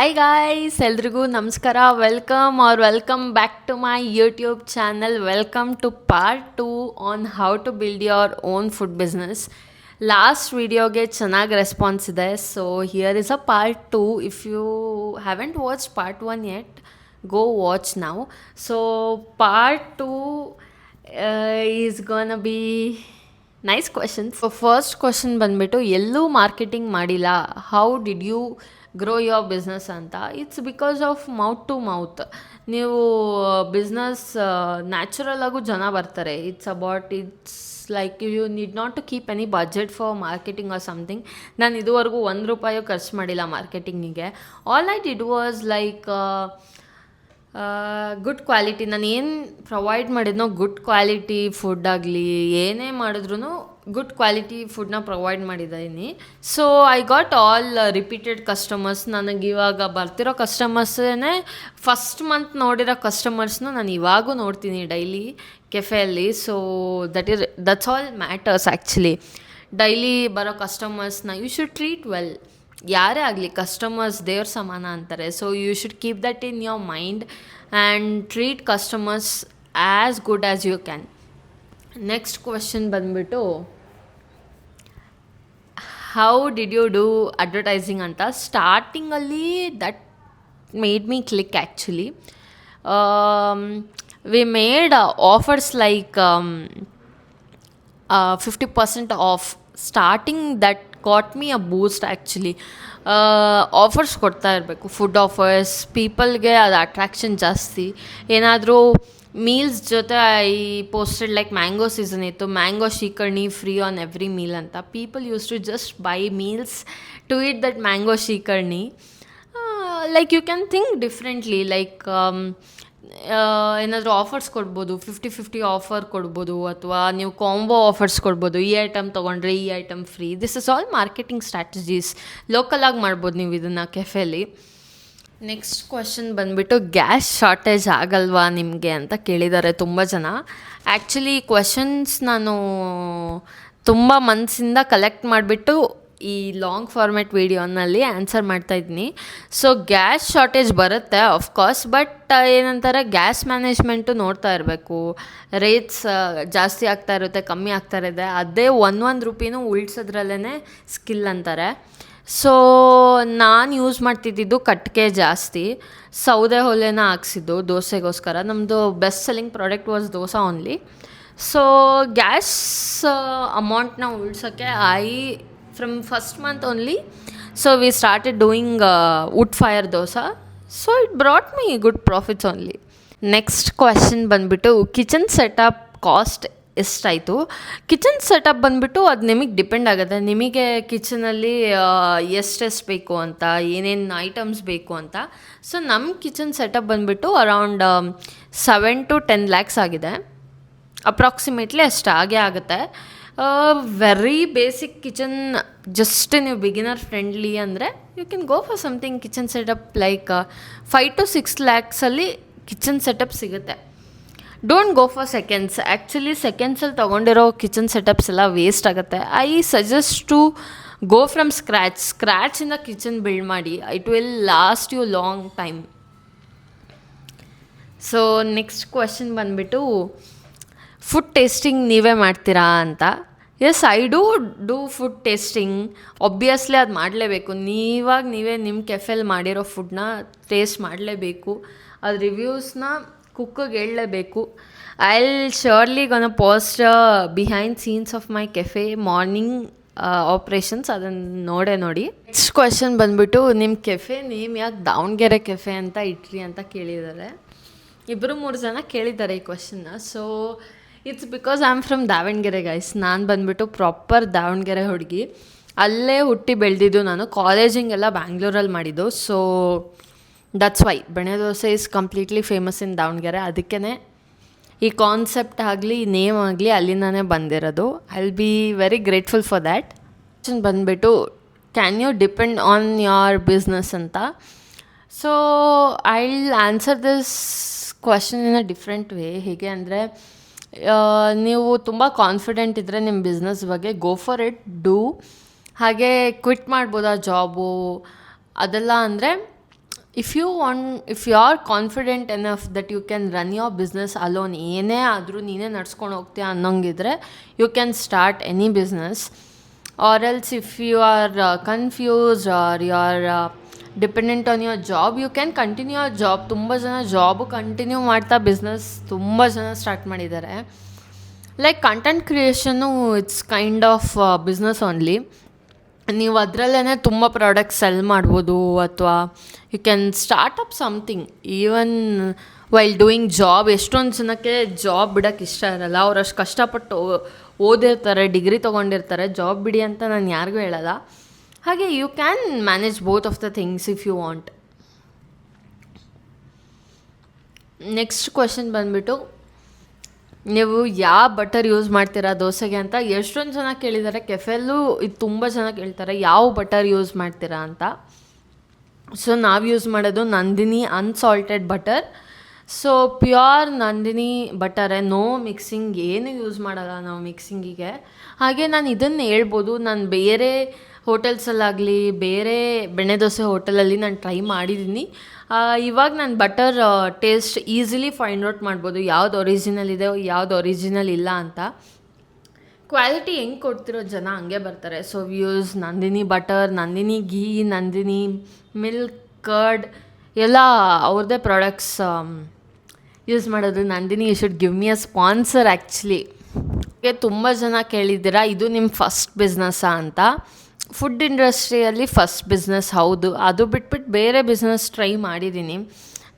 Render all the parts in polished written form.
Hi guys, ಎಲ್ರಿಗೂ ನಮಸ್ಕಾರ. Welcome back to my YouTube channel. Welcome to part 2 on how to build your own food business. Last ವಿಡಿಯೋಗೆ ಚೆನ್ನಾಗಿ response ಇದೆ, so here is a part 2. If you haven't watch part 1 yet, go watch now. So part 2 is gonna be nice questions. So first question ಬಂದುಬಿಟ್ಟು, ಎಲ್ಲೂ marketing ಮಾಡಿಲ್ಲ, how did you grow your business ಅಂತ. It's because of mouth to mouth. ನೀವು business natural ಆಗು ಜನ ಬರ್ತಾರೆ. It's like you need not to keep any budget for marketing or something. ನಾನು ಇದುವರೆಗೂ ₹1 ಖರ್ಚು ಮಾಡಿಲ್ಲ ಮಾರ್ಕೆಟಿಂಗಿಗೆ. All I did was like good quality. ನಾನು ಏನು ಪ್ರೊವೈಡ್ ಮಾಡಿದ್ನೋ, ಗುಡ್ ಕ್ವಾಲಿಟಿ ಫುಡ್ ಆಗಲಿ ಏನೇ ಮಾಡಿದ್ರೂ ಗುಡ್ ಕ್ವಾಲಿಟಿ ಫುಡ್ನ ಪ್ರೊವೈಡ್ ಮಾಡಿದ್ದೀನಿ. So I got all repeated customers. ನನಗೆ ಇವಾಗ ಬರ್ತಿರೋ ಕಸ್ಟಮರ್ಸೇ ಫಸ್ಟ್ ಮಂತ್ ನೋಡಿರೋ ಕಸ್ಟಮರ್ಸ್ನ ನಾನು ಇವಾಗೂ ನೋಡ್ತೀನಿ ಡೈಲಿ ಕೆಫೆಯಲ್ಲಿ. So that's all matters actually. Daily ಬರೋ ಕಸ್ಟಮರ್ಸ್ನ ಯು ಶುಡ್ ಟ್ರೀಟ್ ವೆಲ್. ಯಾರೇ ಆಗಲಿ, ಕಸ್ಟಮರ್ಸ್ ದೇವ್ರ ಸಮಾನ ಅಂತಾರೆ. So you should keep that in your mind and treat customers as good as you can. Next question ಬಂದುಬಿಟ್ಟು, how did you do advertising ಅಂತ. ಸ್ಟಾರ್ಟಿಂಗಲ್ಲಿ that made me click actually. We made offers like 50% off. Starting that got me a boost actually. Offers ಕೊಡ್ತಾ ಇರಬೇಕು, food offers. ಪೀಪಲ್ಗೆ ಅದು attraction ಜಾಸ್ತಿ. ಏನಾದರೂ meals ಜೊತೆ I posted like mango season ಇತ್ತು, mango shrikarni free on every meal ಅಂತ. People use to just buy meals to eat that mango shrikarni. Like you can think differently. Like ಏನಾದರೂ offers ಕೊಡ್ಬೋದು, 50-50 offer ಕೊಡ್ಬೋದು, ಅಥವಾ ನೀವು ಕಾಂಬೋ ಆಫರ್ಸ್ ಕೊಡ್ಬೋದು. ಈ ಐಟಮ್ ತೊಗೊಂಡ್ರೆ ಈ item free. This is all marketing strategies. ಲೋಕಲಾಗಿ ಮಾಡ್ಬೋದು ನೀವು ಇದನ್ನು ಕೆಫೆಲಿ. ನೆಕ್ಸ್ಟ್ ಕ್ವೆಶನ್ ಬಂದುಬಿಟ್ಟು, ಗ್ಯಾಸ್ ಶಾರ್ಟೇಜ್ ಆಗಲ್ವಾ ನಿಮಗೆ ಅಂತ ಕೇಳಿದ್ದಾರೆ ತುಂಬ ಜನ. ಆ್ಯಕ್ಚುಲಿ ಕ್ವೆಶನ್ಸ್ ನಾನು ತುಂಬ ಮನಸ್ಸಿಂದ ಕಲೆಕ್ಟ್ ಮಾಡಿಬಿಟ್ಟು ಈ ಲಾಂಗ್ ಫಾರ್ಮ್ಯಾಟ್ ವೀಡಿಯೋನಲ್ಲಿ ಆನ್ಸರ್ ಮಾಡ್ತಾಯಿದ್ದೀನಿ. ಸೊ ಗ್ಯಾಸ್ ಶಾರ್ಟೇಜ್ ಬರುತ್ತೆ ಆಫ್ಕೋರ್ಸ್, ಬಟ್ ಏನಂತಾರೆ, ಗ್ಯಾಸ್ ಮ್ಯಾನೇಜ್ಮೆಂಟು ನೋಡ್ತಾ ಇರಬೇಕು. ರೇಟ್ಸ್ ಜಾಸ್ತಿ ಆಗ್ತಾ ಇರುತ್ತೆ, ಕಮ್ಮಿ ಆಗ್ತಾ ಇರುತ್ತೆ. ಅದೇ ಒಂದು ರೂಪಾಯಿನೂ ಉಳಿಸೋದ್ರಲ್ಲೇ ಸ್ಕಿಲ್ ಅಂತಾರೆ. ಸೊ ನಾನು ಯೂಸ್ ಮಾಡ್ತಿದ್ದಿದ್ದು ಕಟ್ಟಿಗೆ ಜಾಸ್ತಿ, ಸೌದೆ ಒಲೆನ ಹಾಕ್ಸಿದ್ದು ದೋಸೆಗೋಸ್ಕರ. ನಮ್ಮದು best selling product was dosa only. So gas ಅಮೌಂಟ್ನ ಉಳ್ಸೋಕ್ಕೆ from first month only, so we started doing wood fire dosa. So it brought me good profits only. Next question ಬಂದುಬಿಟ್ಟು, ಕಿಚನ್ ಸೆಟಪ್ ಕಾಸ್ಟ್ ಎಷ್ಟಾಯಿತು. ಕಿಚನ್ ಸೆಟಪ್ ಬಂದುಬಿಟ್ಟು ಅದು ನಿಮಗೆ depend ಆಗುತ್ತೆ. ನಿಮಗೆ ಕಿಚನಲ್ಲಿ ಎಷ್ಟೆಷ್ಟು ಬೇಕು ಅಂತ, ಏನೇನು ಐಟಮ್ಸ್ ಬೇಕು ಅಂತ. ಸೊ ನಮ್ಮ ಕಿಚನ್ ಸೆಟಪ್ ಬಂದುಬಿಟ್ಟು ಅರೌಂಡ್ 7 to 10 lakhs ಆಗಿದೆ. ಅಪ್ರಾಕ್ಸಿಮೇಟ್ಲಿ ಅಷ್ಟು ಆಗೇ ಆಗುತ್ತೆ. ವೆರಿ ಬೇಸಿಕ್ ಕಿಚನ್, ಜಸ್ಟ್ ನೀವು ಬಿಗಿನರ್ ಫ್ರೆಂಡ್ಲಿ ಅಂದರೆ you can go for something kitchen setup like 5 to 6 lakhs kitchen setup ಸಿಗುತ್ತೆ. Don't go for seconds. Actually ಸೆಕೆಂಡ್ಸಲ್ಲಿ ತೊಗೊಂಡಿರೋ ಕಿಚನ್ ಸೆಟಪ್ಸ್ ಎಲ್ಲ ವೇಸ್ಟ್ ಆಗುತ್ತೆ. I suggest to go from ಸ್ಕ್ರ್ಯಾಚಿಂದ kitchen build ಮಾಡಿ. It will last you long time. So next question ಬಂದುಬಿಟ್ಟು, food tasting ನೀವೇ ಮಾಡ್ತೀರಾ ಅಂತ. Yes, I do food tasting. Obviously ಅದು ಮಾಡಲೇಬೇಕು. ನೀವೇ ನಿಮ್ಮ ಕೆಫೆಲ್ಲಿ ಮಾಡಿರೋ ಫುಡ್ನ ಟೇಸ್ಟ್ ಮಾಡಲೇಬೇಕು. ಅದು ರಿವ್ಯೂಸ್ನ ಕುಕ್ಕಿಗೆ ಹೇಳಲೇಬೇಕು. I will surely ಗೋನ post behind scenes of my cafe morning operations, ಅದನ್ನು ನೋಡಿ. ನೆಕ್ಸ್ಟ್ ಕ್ವೆಶನ್ ಬಂದುಬಿಟ್ಟು, ನಿಮ್ಮ ಕೆಫೆ ನೇಮ್ ಯಾಕೆ ದಾವಣಗೆರೆ ಕೆಫೆ ಅಂತ ಇಟ್ರಿ ಅಂತ ಕೇಳಿದ್ದಾರೆ. 2-3 ಜನ ಕೇಳಿದ್ದಾರೆ ಈ ಕ್ವೆಶನ್ನ. So it's because I am from Davanagere guys. ನಾನು ಬಂದುಬಿಟ್ಟು ಪ್ರಾಪರ್ ದಾವಣಗೆರೆ ಹುಡುಗಿ. ಅಲ್ಲೇ ಹುಟ್ಟಿ ಬೆಳೆದಿದ್ದು. ನಾನು ಕಾಲೇಜಿಂಗೆಲ್ಲ ಬ್ಯಾಂಗ್ಳೂರಲ್ಲಿ ಮಾಡಿದ್ದು. So that's why benne dosa is completely famous in Davanagere. ಅದಕ್ಕೇ ಈ ಕಾನ್ಸೆಪ್ಟ್ ಆಗಲಿ ಈ ನೇಮ್ ಆಗಲಿ ಅಲ್ಲಿಂದನೇ ಬಂದಿರೋದು. I will be very grateful for that. Question ಬಂದುಬಿಟ್ಟು, can you depend on your business ಅಂತ. So I will answer this question in a different way. ಹೇಗೆ ಅಂದರೆ, ನೀವು ತುಂಬ ಕಾನ್ಫಿಡೆಂಟ್ ಇದ್ದರೆ ನಿಮ್ಮ ಬಿಸ್ನೆಸ್ ಬಗ್ಗೆ, ಗೋ ಫಾರ್ ಇಟ್, ಡೂ. ಹಾಗೆ ಕ್ವಿಟ್ ಮಾಡ್ಬೋದಾ ಜಾಬು ಅದೆಲ್ಲ ಅಂದರೆ if you are confident enough that you can run your business alone, ಏನೇ ಆದರೂ ನೀನೇ ನಡ್ಸ್ಕೊಂಡು ಹೋಗ್ತೀಯ ಅನ್ನೋಂಗಿದ್ರೆ you can start any business. Or else if you are confused or you are dependent on your job, you can continue your job. ತುಂಬ ಜನ job continue ಮಾಡ್ತಾ business ತುಂಬ ಜನ ಸ್ಟಾರ್ಟ್ ಮಾಡಿದ್ದಾರೆ. Like content creation it's kind of business only. ನೀವು ಅದರಲ್ಲೇ ತುಂಬ products sell ಮಾಡ್ಬೋದು, ಅಥವಾ you can start up something even while doing job. ಎಷ್ಟೊಂದು ಜನಕ್ಕೆ ಜಾಬ್ ಬಿಡೋಕ್ಕೆ ಇಷ್ಟ ಇರಲ್ಲ, ಅವ್ರು ಅಷ್ಟು ಕಷ್ಟಪಟ್ಟು ಓದಿರ್ತಾರೆ, ಡಿಗ್ರಿ ತೊಗೊಂಡಿರ್ತಾರೆ, ಜಾಬ್ ಬಿಡಿ ಅಂತ ನಾನು ಯಾರಿಗೂ ಹೇಳಲ್ಲ. ಹಾಗೆ you can manage both of the things if you want. Next question ಬಂದುಬಿಟ್ಟು, ನೀವು ಯಾವ ಬಟರ್ ಯೂಸ್ ಮಾಡ್ತೀರಾ ದೋಸೆಗೆ ಅಂತ ಎಷ್ಟೊಂದು ಜನ ಕೇಳಿದ್ದಾರೆ. ಕೆಫೆಲ್ಲೂ ಇದು ತುಂಬ ಜನ ಕೇಳ್ತಾರೆ, ಯಾವ ಬಟರ್ ಯೂಸ್ ಮಾಡ್ತೀರಾ ಅಂತ. ಸೊ ನಾವು ಯೂಸ್ ಮಾಡೋದು Nandini unsalted butter. So pure Nandini ಬಟರೇ, ನೋ ಮಿಕ್ಸಿಂಗ್, ಏನು ಯೂಸ್ ಮಾಡಲ್ಲ ನಾವು ಮಿಕ್ಸಿಂಗಿಗೆ. ಹಾಗೆ ನಾನು ಇದನ್ನು ಹೇಳ್ಬೋದು, ನಾನು ಬೇರೆ ಹೋಟೆಲ್ಸಲ್ಲಾಗಲಿ ಬೇರೆ ಬೆಣ್ಣೆ ದೋಸೆ ಹೋಟೆಲಲ್ಲಿ ನಾನು ಟ್ರೈ ಮಾಡಿದ್ದೀನಿ. ಇವಾಗ ನಾನು butter taste easily find out ಮಾಡ್ಬೋದು, ಯಾವ್ದು ಒರಿಜಿನಲ್ ಇದೆ ಯಾವ್ದು ಒರಿಜಿನಲ್ ಇಲ್ಲ ಅಂತ. ಕ್ವಾಲಿಟಿ ಹೆಂಗೆ ಕೊಡ್ತಿರೋ ಜನ ಹಂಗೆ ಬರ್ತಾರೆ. So we use Nandini butter, Nandini ghee, Nandini milk, curd ಎಲ್ಲ ಅವ್ರದ್ದೇ ಪ್ರಾಡಕ್ಟ್ಸ್ ಯೂಸ್ ಮಾಡೋದು. Nandini you should give me a sponsor actually. ತುಂಬ ಜನ ಕೇಳಿದ್ದೀರಾ ಇದು ನಿಮ್ಮ ಫಸ್ಟ್ ಬಿಸ್ನೆಸ್ಸಾ ಅಂತ. ಫುಡ್ ಇಂಡಸ್ಟ್ರಿಯಲ್ಲಿ ಫಸ್ಟ್ ಬಿಸ್ನೆಸ್ ಹೌದು. ಅದು ಬಿಟ್ಬಿಟ್ಟು ಬೇರೆ ಬಿಸ್ನೆಸ್ ಟ್ರೈ ಮಾಡಿದ್ದೀನಿ.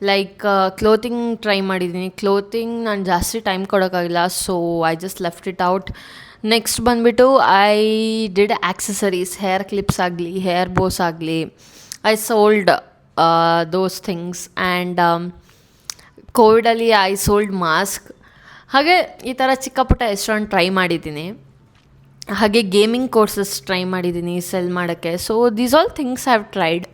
ಲೈಕ್ ಕ್ಲೋತಿಂಗ್ ಟ್ರೈ ಮಾಡಿದ್ದೀನಿ. ಕ್ಲೋತಿಂಗ್ ನಾನು ಜಾಸ್ತಿ ಟೈಮ್ ಕೊಡೋಕ್ಕಾಗಿಲ್ಲ, so I just left it out. Next ಬಂದುಬಿಟ್ಟು I did accessories, hair clips ಆಗಲಿ ಹೇರ್ ಬೋಸ್ ಆಗಲಿ, I sold those things. And ಕೋವಿಡಲ್ಲಿ ಐ ಸೋಲ್ಡ್ ಮಾಸ್ಕ್. ಹಾಗೆ ಈ ಥರ ಚಿಕ್ಕ ಪುಟ್ಟ ಎಷ್ಟೊಂದು ಟ್ರೈ ಮಾಡಿದ್ದೀನಿ. ಹಾಗೆ ಗೇಮಿಂಗ್ ಕೋರ್ಸಸ್ ಟ್ರೈ ಮಾಡಿದ್ದೀನಿ ಸೆಲ್ ಮಾಡೋಕ್ಕೆ. So these all things have tried.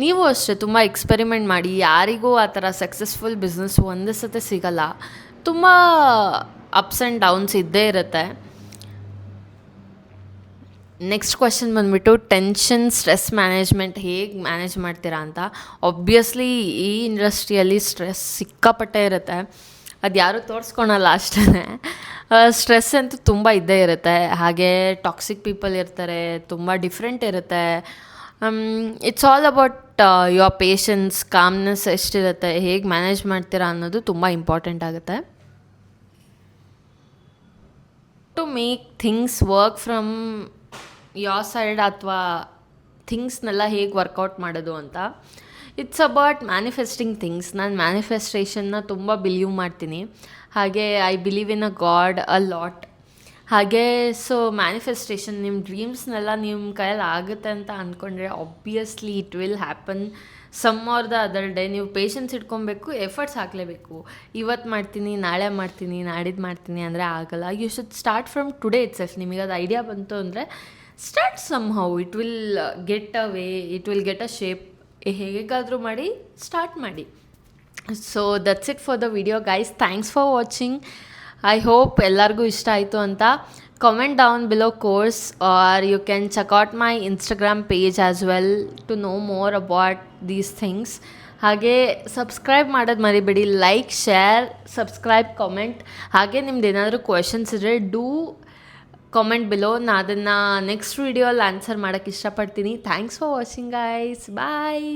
ನೀವು ಅಷ್ಟೇ ತುಂಬ ಎಕ್ಸ್ಪೆರಿಮೆಂಟ್ ಮಾಡಿ. ಯಾರಿಗೂ ಆ ಥರ ಸಕ್ಸಸ್ಫುಲ್ ಬಿಸ್ನೆಸ್ ಒಂದೇ ಸತಿ ಸಿಗಲ್ಲ, ತುಂಬ ಅಪ್ಸ್ ಆ್ಯಂಡ್ ಡೌನ್ಸ್ ಇದ್ದೇ ಇರುತ್ತೆ. ನೆಕ್ಸ್ಟ್ ಕ್ವೆಶನ್ ಬಂದುಬಿಟ್ಟು, ಟೆನ್ಷನ್ ಸ್ಟ್ರೆಸ್ ಮ್ಯಾನೇಜ್ಮೆಂಟ್ ಹೇಗೆ ಮ್ಯಾನೇಜ್ ಮಾಡ್ತೀರಾ ಅಂತ. ಒಬ್ವಿಯಸ್ಲಿ ಈ ಇಂಡಸ್ಟ್ರಿಯಲ್ಲಿ ಸ್ಟ್ರೆಸ್ ಸಿಕ್ಕಾಪಟ್ಟೆ ಇರುತ್ತೆ, ಅದು ಯಾರೂ ತೋರಿಸ್ಕೊಳಲ್ಲ ಅಷ್ಟೇ. ಸ್ಟ್ರೆಸ್ ಅಂತೂ ತುಂಬ ಇದ್ದೇ ಇರುತ್ತೆ. ಹಾಗೆ ಟಾಕ್ಸಿಕ್ ಪೀಪಲ್ ಇರ್ತಾರೆ, ತುಂಬ ಡಿಫ್ರೆಂಟ್ ಇರುತ್ತೆ. It's all about your patience, calmness ಎಷ್ಟಿರುತ್ತೆ, ಹೇಗೆ ಮ್ಯಾನೇಜ್ ಮಾಡ್ತೀರಾ ಅನ್ನೋದು ತುಂಬ ಇಂಪಾರ್ಟೆಂಟ್ ಆಗುತ್ತೆ. To make things work from your side, ಅಥವಾ ಥಿಂಗ್ಸ್ನೆಲ್ಲ ಹೇಗೆ ವರ್ಕೌಟ್ ಮಾಡೋದು ಅಂತ. It's about manifesting things. ನಾನು ಮ್ಯಾನಿಫೆಸ್ಟೇಷನ್ನ ತುಂಬ ಬಿಲೀವ್ ಮಾಡ್ತೀನಿ. ಹಾಗೆ I believe in a god a lot. ಹಾಗೆ ಸೊ ಮ್ಯಾನಿಫೆಸ್ಟೇಷನ್, ನಿಮ್ಮ ಡ್ರೀಮ್ಸ್ನೆಲ್ಲ ನಿಮ್ಮ ಕೈಯಲ್ಲಿ ಆಗುತ್ತೆ ಅಂತ ಅಂದ್ಕೊಂಡ್ರೆ obviously it will happen some or the other day. ನೀವು ಪೇಷನ್ಸ್ ಇಟ್ಕೊಬೇಕು, ಎಫರ್ಟ್ಸ್ ಹಾಕಲೇಬೇಕು. ಇವತ್ತು ಮಾಡ್ತೀನಿ, ನಾಳೆ ಮಾಡ್ತೀನಿ, ನಾಡಿದ್ದು ಮಾಡ್ತೀನಿ ಅಂದರೆ ಆಗಲ್ಲ. You should start from today itself. ನಿಮಗೆ ಅದು ಐಡಿಯಾ ಬಂತು ಅಂದರೆ start somehow. It will get a way, it will get a shape. ಹೇಗಾದರೂ ಮಾಡಿ ಸ್ಟಾರ್ಟ್ ಮಾಡಿ. So that's it for the video guys. Thanks for watching. I hope ಎಲ್ಲರಿಗೂ ಇಷ್ಟ ಆಯಿತು ಅಂತ. Comment down below course, or you can check out my Instagram page as well to know more about these things. ಹಾಗೆ subscribe ಮಾಡೋದು ಮರಿಬೇಡಿ. Like, share, subscribe, comment. ಹಾಗೆ ನಿಮ್ದು ಏನಾದರೂ ಕ್ವೆಶನ್ಸ್ ಇದ್ದರೆ ಡೂ ಕಾಮೆಂಟ್ ಬಿಲೋ. ನಾನು ಅದನ್ನು ನೆಕ್ಸ್ಟ್ ವೀಡಿಯೋಲ್ಲಿ ಆನ್ಸರ್ ಮಾಡೋಕ್ಕೆ ಇಷ್ಟಪಡ್ತೀನಿ. Thanks for watching guys. Bye.